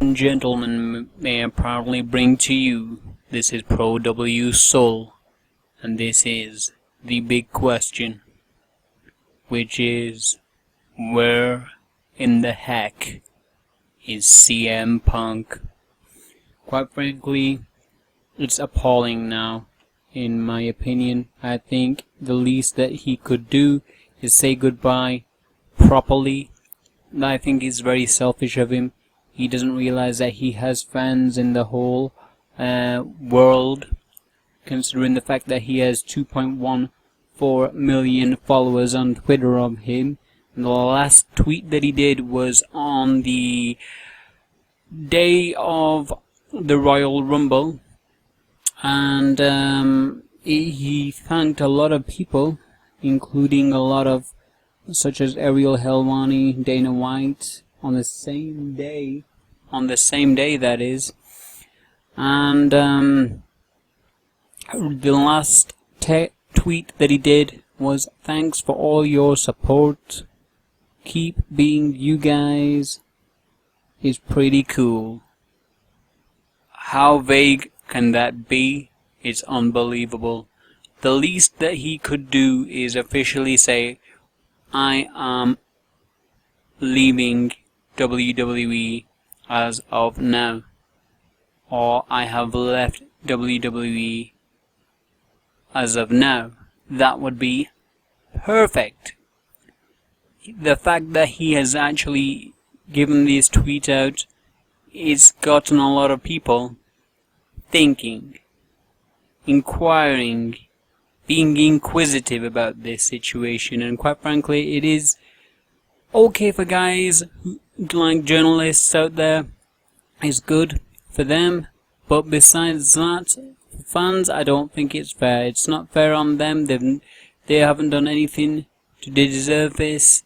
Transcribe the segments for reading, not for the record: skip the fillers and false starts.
and gentlemen, may I proudly bring to you, this is Pro W Soul, and this is the big question, which is, where in the heck is CM Punk? Quite frankly, it's appalling now, in my opinion. I think the least that he could do is say goodbye properly. I think it's very selfish of him. He doesn't realize that he has fans in the whole world, considering the fact that he has 2.14 million followers on Twitter of him. And the last tweet that he did was on the day of the Royal Rumble, and he thanked a lot of people, including a lot of such as Ariel Helwani, Dana White, on the same day that is. And the last tweet that he did was, "Thanks for all your support. Keep being you guys." Is pretty cool. How vague can that be? It's unbelievable. The least that he could do is officially say, "I am leaving WWE as of now," or "I have left WWE as of now." That would be perfect. The fact that he has actually given this tweet out, it's gotten a lot of people thinking, inquiring, being inquisitive about this situation, and quite frankly, it is okay for guys like journalists out there. It's good for them, but besides that, for fans, I don't think it's fair. It's not fair on them. They haven't done anything to deserve this.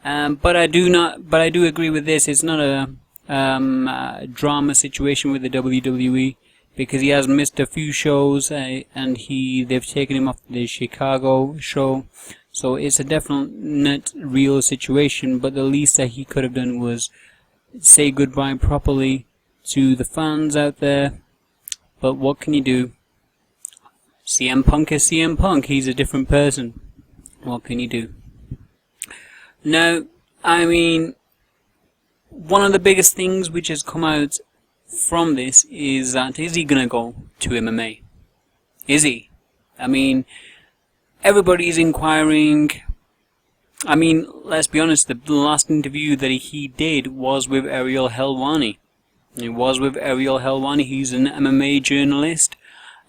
But I do agree with this. It's not a drama situation with the WWE, because he has missed a few shows, and they've taken him off the Chicago show. So it's a definite real situation, but the least that he could have done was say goodbye properly to the fans out there. But what can you do? CM Punk is CM Punk. He's a different person. What can you do? Now, I mean, one of the biggest things which has come out from this is that, is he gonna go to MMA? Is he? I mean, everybody's inquiring. I mean, let's be honest, the last interview that he did was with Ariel Helwani. It was with Ariel Helwani. He's an MMA journalist,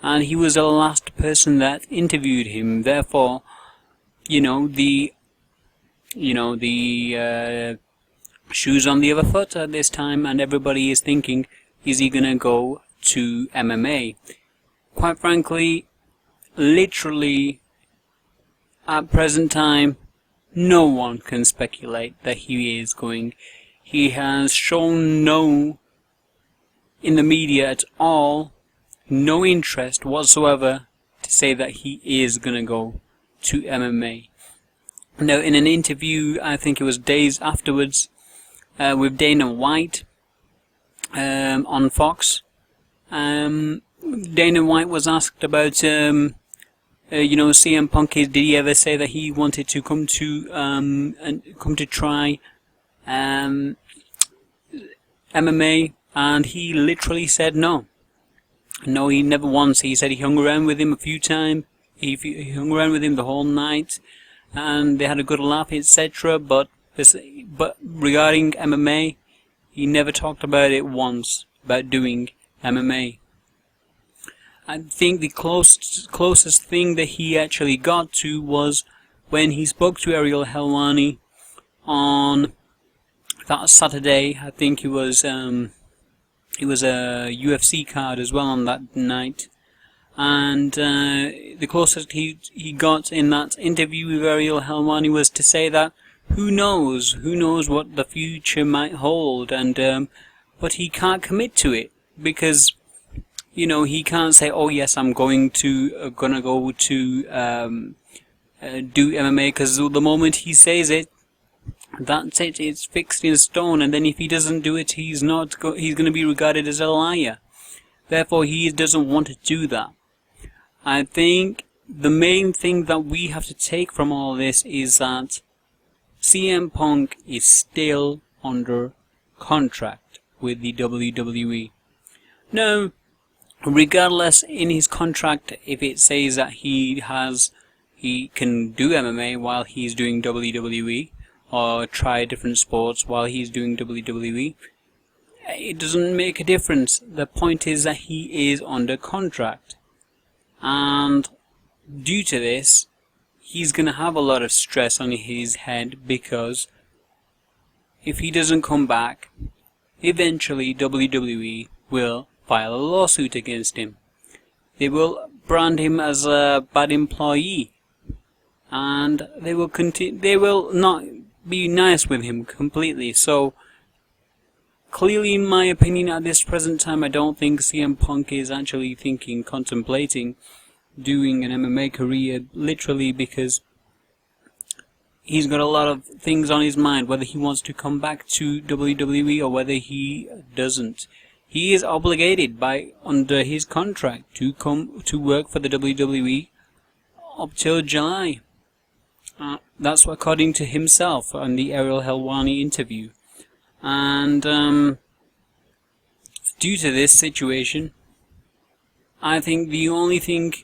and he was the last person that interviewed him. Therefore, the shoes on the other foot at this time, and everybody is thinking, is he gonna go to MMA? Quite frankly, literally, at present time, no one can speculate that he is going. He has shown in the media at all, no interest whatsoever to say that he is gonna go to MMA. Now, in an interview, I think it was days afterwards, with Dana White on Fox, Dana White was asked about, CM Punk. Did he ever say that he wanted to come to try MMA? And he literally said no. No, he never once. He said he hung around with him a few times. He hung around with him the whole night, and they had a good laugh, etc. But regarding MMA, he never talked about it once, about doing MMA. I think the closest thing that he actually got to was when he spoke to Ariel Helwani on that Saturday. I think it was a UFC card as well on that night. And the closest he got in that interview with Ariel Helwani was to say that who knows what the future might hold, and but he can't commit to it, because he can't say, oh yes, I'm gonna go to do MMA, because the moment he says it, That's it. It's fixed in stone. And then if he doesn't do it, he's going to be regarded as a liar. Therefore, he doesn't want to do that. I think the main thing that we have to take from all this is that CM Punk is still under contract with the WWE. Now, regardless in his contract, if it says that he can do MMA while he's doing WWE, or try different sports while he's doing WWE, it doesn't make a difference. The point is that he is under contract. And due to this, he's going to have a lot of stress on his head, because if he doesn't come back, eventually WWE will file a lawsuit against him. They will brand him as a bad employee, and they will not be nice with him completely. So clearly, in my opinion, at this present time, I don't think CM Punk is actually contemplating doing an MMA career, literally, because he's got a lot of things on his mind, whether he wants to come back to WWE or whether he doesn't. He is obligated under his contract to come to work for the WWE up till July. That's according to himself on the Ariel Helwani interview. And due to this situation, I think the only thing,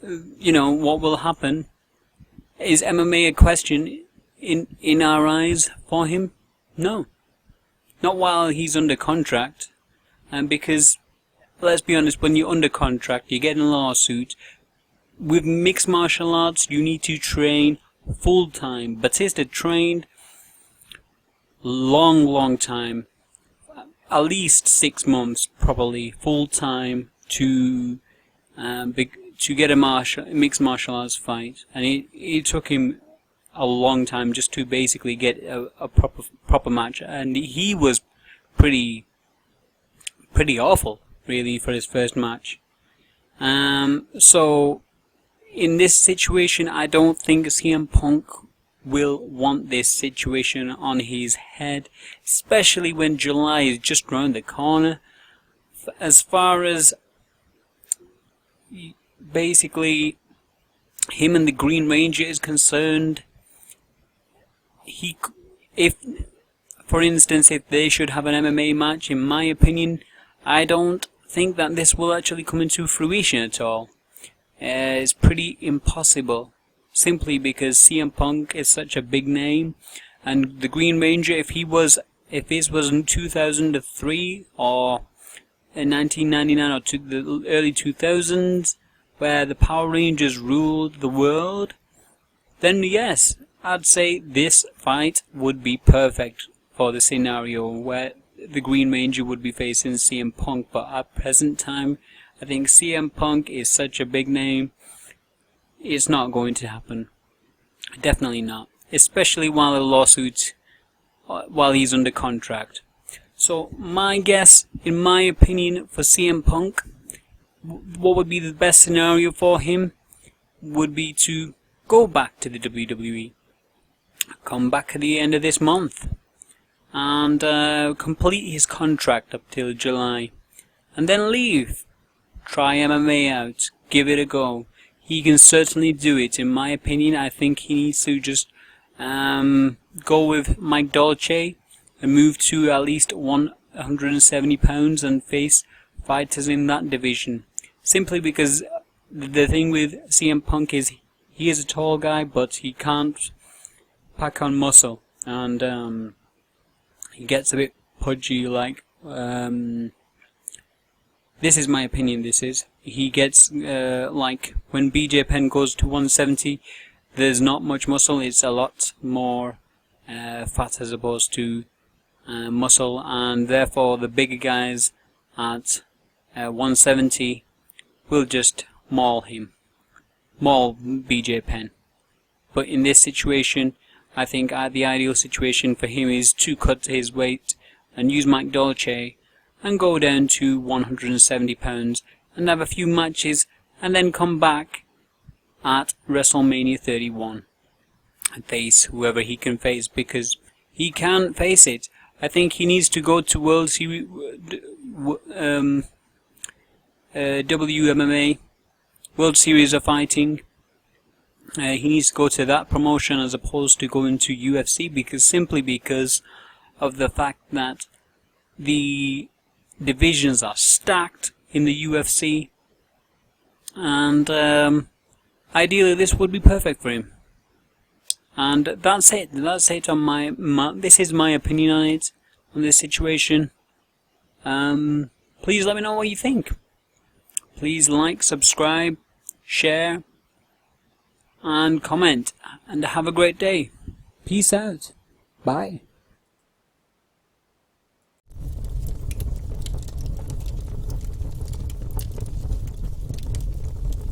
what will happen, is MMA a question in our eyes for him? No. Not while he's under contract. And because, let's be honest, when you're under contract, you get in a lawsuit. With mixed martial arts, you need to train full-time. Batista trained long time. At least 6 months, probably, full-time to get a mixed martial arts fight. And it took him a long time just to basically get a proper match. And he was pretty awful, really, for his first match. So in this situation, I don't think CM Punk will want this situation on his head, especially when July is just round the corner. As far as basically him and the Green Ranger is concerned, if they should have an MMA match, in my opinion, I don't think that this will actually come into fruition at all. It's pretty impossible, simply because CM Punk is such a big name, and the Green Ranger, if this was in 2003 or in 1999 or the early 2000s, where the Power Rangers ruled the world, then yes, I'd say this fight would be perfect for the scenario where the Green Ranger would be facing CM Punk. But at present time, I think CM Punk is such a big name, it's not going to happen. Definitely not. Especially while he's under contract. So my guess, in my opinion, for CM Punk, what would be the best scenario for him would be to go back to the WWE. Come back at the end of this month and complete his contract up till July, and then leave. Try MMA out, give it a go. He can certainly do it, in my opinion. I think he needs to just go with Mike Dolce and move to at least 170 pounds and face fighters in that division. Simply because the thing with CM Punk is he is a tall guy, but he can't pack on muscle, and he gets a bit pudgy. This is my opinion. He gets like when BJ Penn goes to 170, there's not much muscle. It's a lot more fat as opposed to muscle, and therefore the bigger guys at 170 will just maul BJ Penn. But in this situation, I think the ideal situation for him is to cut his weight and use Mike Dolce and go down to 170 pounds and have a few matches and then come back at WrestleMania 31. face whoever he can face, because he can face it. I think he needs to go to World Series, WMMA, World Series of Fighting. He needs to go to that promotion as opposed to going to UFC, simply because of the fact that the divisions are stacked in the UFC, and ideally this would be perfect for him. And that's it. That's it on this is my opinion on it, on this situation. Please let me know what you think. Please like, subscribe, share, and comment. And have a great day. Peace out. Bye.